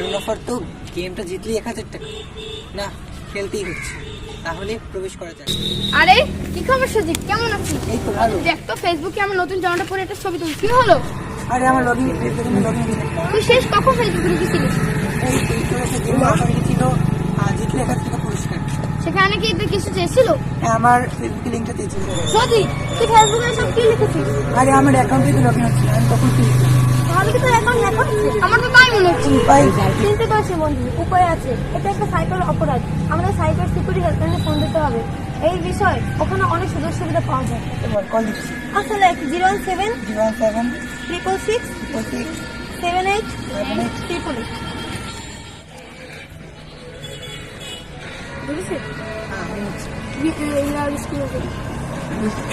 Log in offer তো গেমটা জিতলেই 1000 টাকা, না খেলতেই হচ্ছে, তাহলে প্রবেশ করা যায়। আরে কি খবর সুজিত, কেমন আছিস? এই তো ভালো। দেখ তো ফেসবুকে আমার নতুন জামাটা পরে একটা ছবি তুলছি, কি হলো? আরে আমার লগইন তুই শেষ কখন ফেসবুকে ঢুকেছিলিস? এই গেম অফার ছিল, জিতলে 1000 টাকা পুরস্কার। সেখানে কি তুই কিছু চেয়েছিল? হ্যাঁ, আমার ফেসবুকে লিঙ্কটা দিয়েছিল। সুজিত, তুই ফেসবুকে সব কি লিখেছিস? আরে আমার অ্যাকাউন্টে তো লগইন হচ্ছে, আমি তখন কি লিখলাম? তাহলে কি তোর অ্যাকাউন্ট হ্যাক হচ্ছে? আমার তো তাই মনে হচ্ছে। উপায় চিনতে পারছি বন্ধু, উপায় আছে। এটা একটা সাইবার অপরাধ, আমাদের সাইবার সিকিউরিটি হেল্পলাইনে ফোন দিতে হবে। এই বিষয় ওখানে অনেক সুযোগ সুবিধা পাওয়া যায়। কল দিচ্ছি। আসলে 017 017 666 46 78 78 888। বুঝেছিস?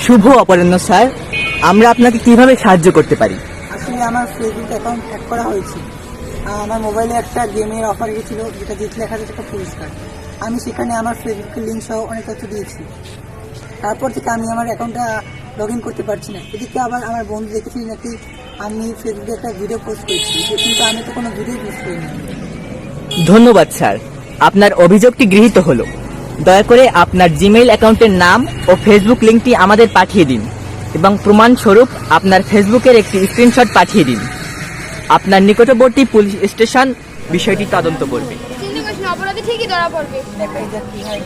শুভ অপরাহ্ন স্যার, আমরা আপনাকে কিভাবে সাহায্য করতে পারি? আসলে আমার ফেসবুক অ্যাকাউন্ট হ্যাক করা হয়েছে। আমার মোবাইলে একটা গেমের অফার গেছিল, যেটা জিতলে 1000 টাকা পুরস্কার। আমি সেখানে আমার ফেসবুকের লিঙ্ক সহ অনেক তথ্য দিয়েছি। তারপর থেকে আমি আমার অ্যাকাউন্টটা লগ ইন করতে পারছি না। এদিকে আবার আমার বন্ধু দেখেছি নাকি আমি ফেসবুকে একটা ভিডিও পোস্ট করেছি, কিন্তু আমি তো কোনো ভিডিও পোস্ট করিনি। ধন্যবাদ স্যার, আপনার অভিযোগটি গৃহীত হলো। দয়া করে আপনার জিমেইল অ্যাকাউন্টের নাম ও ফেসবুক লিঙ্কটি আমাদের পাঠিয়ে দিন এবং প্রমাণস্বরূপ আপনার ফেসবুকের একটি স্ক্রিনশট পাঠিয়ে দিন। আপনার নিকটবর্তী পুলিশ স্টেশন বিষয়টি তদন্ত করবে। চিন্তা করিস না, অপরাধী ঠিকই ধরা পড়বে। দেখাই যাক কি হয়।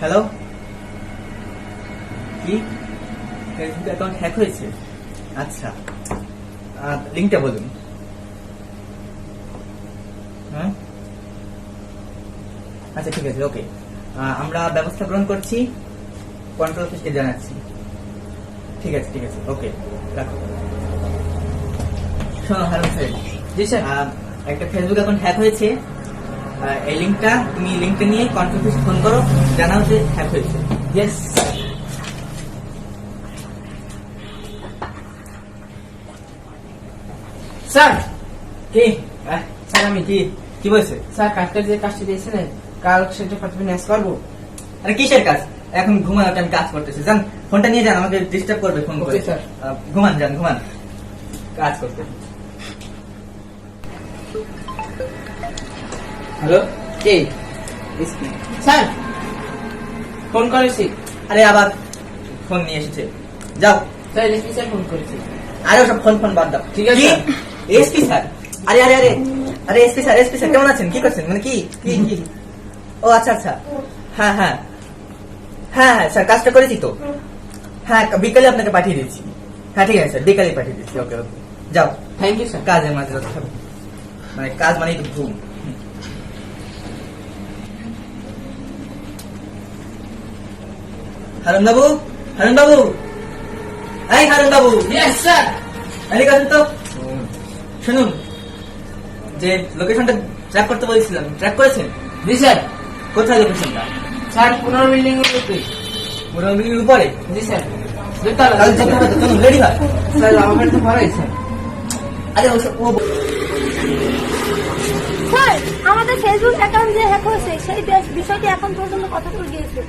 হ্যালো, কি ফেসবুক অ্যাকাউন্ট হ্যাক হয়েছে? আচ্ছা, লিঙ্কটা বলুন। হ্যাঁ, আচ্ছা ঠিক আছে, ওকে। আমরা ব্যবস্থা গ্রহণ করছি, কন্ট্রোল অফিসকে জানাচ্ছি। ঠিক আছে, ওকে, রাখো। শোনো হারুন স্যার, জি স্যার, একটা ফেসবুক অ্যাকাউন্ট হ্যাক হয়েছে। এই লিঙ্কটা, তুমি লিঙ্কটা নিয়ে কন্ট্রোল অফিস ফোন করো, জানাও যে হ্যাক হয়েছে। ইয়েস। স্যার, কি স্যার আমি কি বলছে? স্যার কাজটা যে কাজটা দিয়েছিলেন কাল সেটা কতদিন ম্যাচ করবো? আরে কিসের কাজ? এখন ঘুমান, আমি কাজ করতেছি। যান, ফোনটা নিয়ে যান, আমাকে ডিস্টার্ব করবে ফোন করে। Okay, sir. ঘুমান, কাজ করতে। হ্যালো, কে? স্যার ফোন করেছি। আরে আবার ফোন নিয়ে এসেছে, যাও। স্যার এসপি স্যার ফোন করেছি। আরে ওসব ফোন বাদ দাও। ঠিক আছে, স্যার। SP sir? আরে আরে আরে আরে এসপি স্যার কেমন আছেন? কি করছেন? মানে কি কি কি ও আচ্ছা, হ্যাঁ স্যার, কাজটা করেছি তো। হ্যাঁ, বিকালে আপনাকে পাঠিয়ে দিচ্ছি। হ্যাঁ ঠিক আছে স্যার, বিকালে পাঠিয়ে দিচ্ছি। ওকে, যাও। Thank you sir. কাজের মাঝে রাখতে হবে, মানে কাজ মানেই তো ঘুম। হারুন বাবু, এই হারুন বাবু। Yes sir. এদিকে আসুন তো। শুনুন, যে লোকেশনটা ট্র্যাক করতে বলেছিলাম, ট্র্যাক করেছেন? জি স্যার। কোথায় লোকেশনটা? স্যার 15 বিল্ডিং এর উপরে। পুরো বিল্ডিং উপরে? জি স্যার। দুতলা। কাল যেতে হবে তো, চলুন, রেডি হয়। স্যার আমার তো ভরা স্যার। আরে ও স্যার, আমাদের ফেসবুক অ্যাকাউন্ট যে হ্যাক হয়েছে সেই বিষয়টি এখন পর্যন্ত কথা বলে গিয়েছে।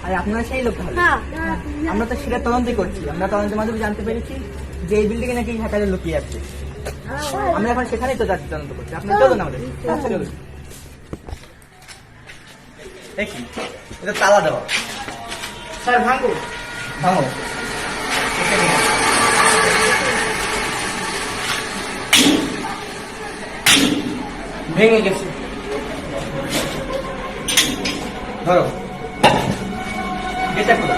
আরে আপনারা সেই লোক তাহলে? হ্যাঁ, আমরা তো সেটা তদন্তই করছি। আমরা তদন্তের মাধ্যমে জানতে পেরেছি যে এই বিল্ডিং এ নাকি হ্যাকারে লুকিয়ে আছে। আমরা এখন সেখানেই তো যাচ্ছি, তদন্ত করছি। আপনারা চলুন আমাদের। আচ্ছা চলুন। দেখি, এটা তালা দেওয়া। স্যার ভাঙো। ভাঙো। ভেঙে গেছে। ধরো, এটা খোলো।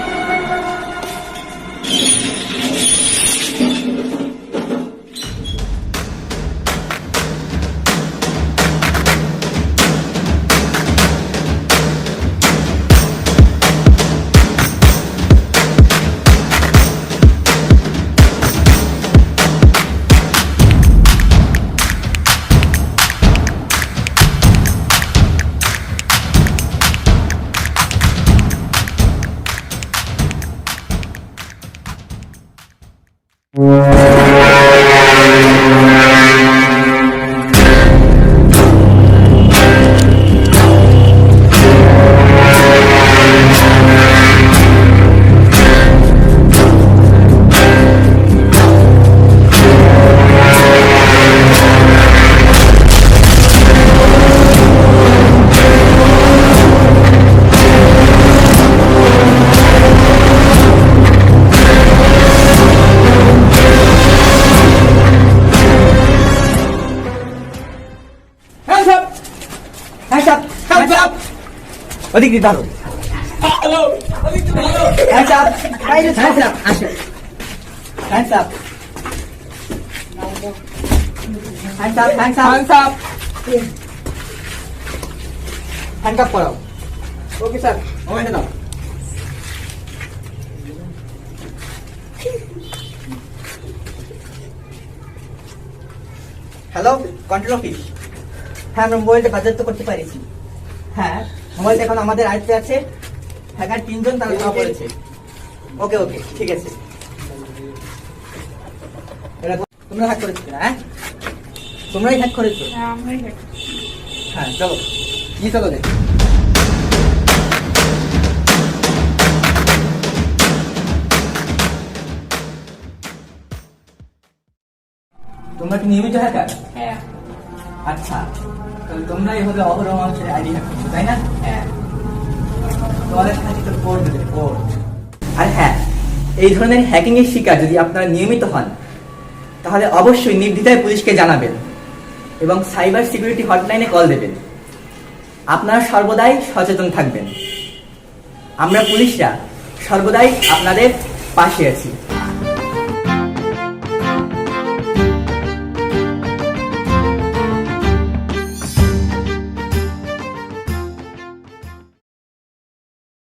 ওদিক দিয়ে ধরো। Hands up. Hands up. আসো। Hands up. Hands up. Hands up. Hands up. Hand up করো। ওকে স্যার, মোবাইলটা দাও। Hello, control office. হ্যাঁ, আমরা মোবাইলটা বাজেয়াপ্ত করতে পারিছি। হ্যাঁ, মোবাইলটা এখন আমাদের আয়ত্তে আছে। হ্যাকার 3 জন তারা ধরা পড়েছে। ওকে ওকে, ঠিক আছে। এরা তোমরা হ্যাক করেছো না? হ্যাঁ, তোমরাই হ্যাক করেছো। হ্যাঁ, চলো কি চলো দেখ। তোমরা কি নিয়মিত হ্যাকার? হ্যাঁ। আচ্ছা, তাহলে তোমরা এইভাবে অহরহ মানুষের আইডি হ্যাক করছো, তাই না? হ্যাঁ। তোমাদের কাছে তো কোড দেবে, কোড। আর হ্যাঁ, এই ধরনের হ্যাকিং এর শিকার যদি আপনারা নিয়মিত হন, তাহলে অবশ্যই নির্দ্বিধায় পুলিশকে জানাবেন এবং সাইবার সিকিউরিটি হটলাইনে কল দেবেন। আপনারা সর্বদাই সচেতন থাকবেন। আমরা পুলিশরা সর্বদাই আপনাদের পাশে আছি।